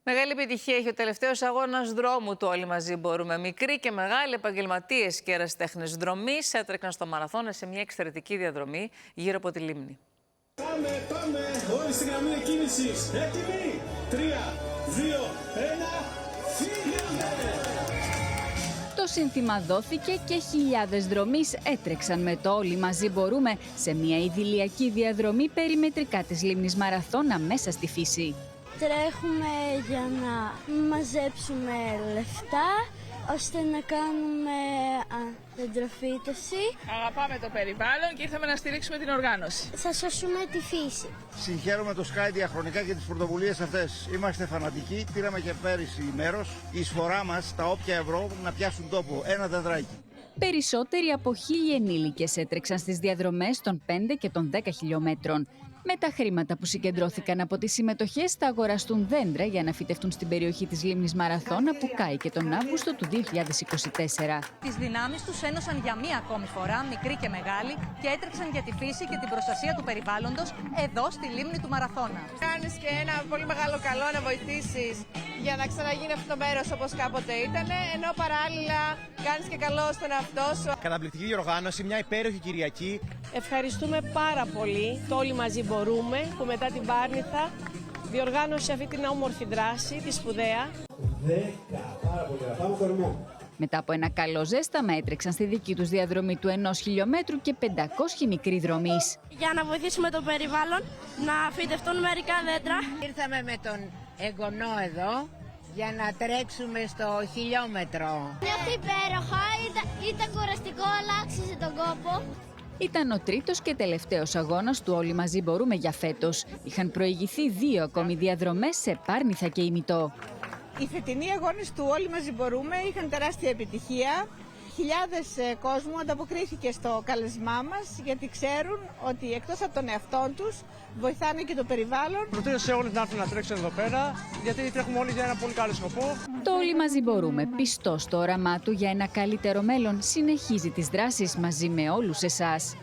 Μεγάλη επιτυχία έχει ο τελευταίος αγώνας δρόμου του Όλοι Μαζί Μπορούμε. Μικροί και μεγάλοι επαγγελματίες και ερασιτέχνες δρομής έτρεκαν στο μαραθώνα σε μια εξαιρετική διαδρομή γύρω από τη λίμνη. Πάμε, όλοι στη γραμμή εκκίνησης. Έτοιμοι, 3, 2, 1, φύγαμε! Το σύνθημα δόθηκε και χιλιάδες δρομείς έτρεξαν με το Όλοι Μαζί Μπορούμε σε μια ιδηλιακή διαδρομή περιμετρικά της λίμνης Μαραθώνα μέσα στη φύση. Τρέχουμε για να μαζέψουμε λεφτά, ώστε να κάνουμε δεντροφύτωση. Αγαπάμε το περιβάλλον και ήρθαμε να στηρίξουμε την οργάνωση. Θα σώσουμε τη φύση. Συγχαίρουμε το Sky διαχρονικά για τις πρωτοβουλίες αυτές. Είμαστε φανατικοί, πήραμε και πέρυσι μέρος. Η εισφορά μας, τα όποια ευρώ, να πιάσουν τόπο. Ένα δεντράκι. Περισσότεροι από 1.000 ενήλικες έτρεξαν στις διαδρομές των 5 και των 10 χιλιόμετρων. Με τα χρήματα που συγκεντρώθηκαν από τις συμμετοχές θα αγοραστούν δέντρα για να φυτευτούν στην περιοχή της λίμνης Μαραθώνα που κάει και τον Αύγουστο του 2024. Τις δυνάμεις τους ένωσαν για μία ακόμη φορά, μικροί και μεγάλοι, και έτρεξαν για τη φύση και την προστασία του περιβάλλοντος εδώ στη λίμνη του Μαραθώνα. Κάνεις και ένα πολύ μεγάλο καλό να βοηθήσεις για να ξαναγίνει αυτό το μέρος όπως κάποτε ήταν, ενώ παράλληλα κάνεις και καλό στον εαυτό σου. Καταπληκτική διοργάνωση, μια υπέροχη Κυριακή. Ευχαριστούμε πάρα πολύ το Όλοι Μαζί Μπορούμε που μετά την Πάρνηθα διοργάνωσε αυτή την όμορφη δράση, τη σπουδαία. 10, πάρα πολύ ωραία. Πάμε κορμό. Μετά από ένα καλό ζέσταμα έτρεξαν στη δική τους διαδρομή του 1 χιλιόμετρου και 500 μικροί δρομείς. Για να βοηθήσουμε το περιβάλλον, να φυτευτούν μερικά δέντρα. Ήρθαμε με τον εγγονό εδώ για να τρέξουμε στο χιλιόμετρο. Νιώθω υπέροχα, ήταν κουραστικό, αλλά άξιζε τον κόπο. Ήταν ο τρίτος και τελευταίος αγώνας του Όλοι Μαζί Μπορούμε για φέτος. Είχαν προηγηθεί 2 ακόμη διαδρομές σε Πάρνηθα και Ημιτό. Οι φετινοί αγώνες του Όλοι Μαζί Μπορούμε είχαν τεράστια επιτυχία. Χιλιάδες κόσμου ανταποκρίθηκε στο κάλεσμά μας, γιατί ξέρουν ότι εκτός από τον εαυτό τους βοηθάνε και το περιβάλλον. Προτείνω σε όλους να έρθουν να τρέξουν εδώ πέρα, γιατί τρέχουμε όλοι για ένα πολύ καλό σκοπό. Το Όλοι Μαζί Μπορούμε, πιστό στο όραμά του για ένα καλύτερο μέλλον, συνεχίζει τις δράσεις μαζί με όλους εσάς.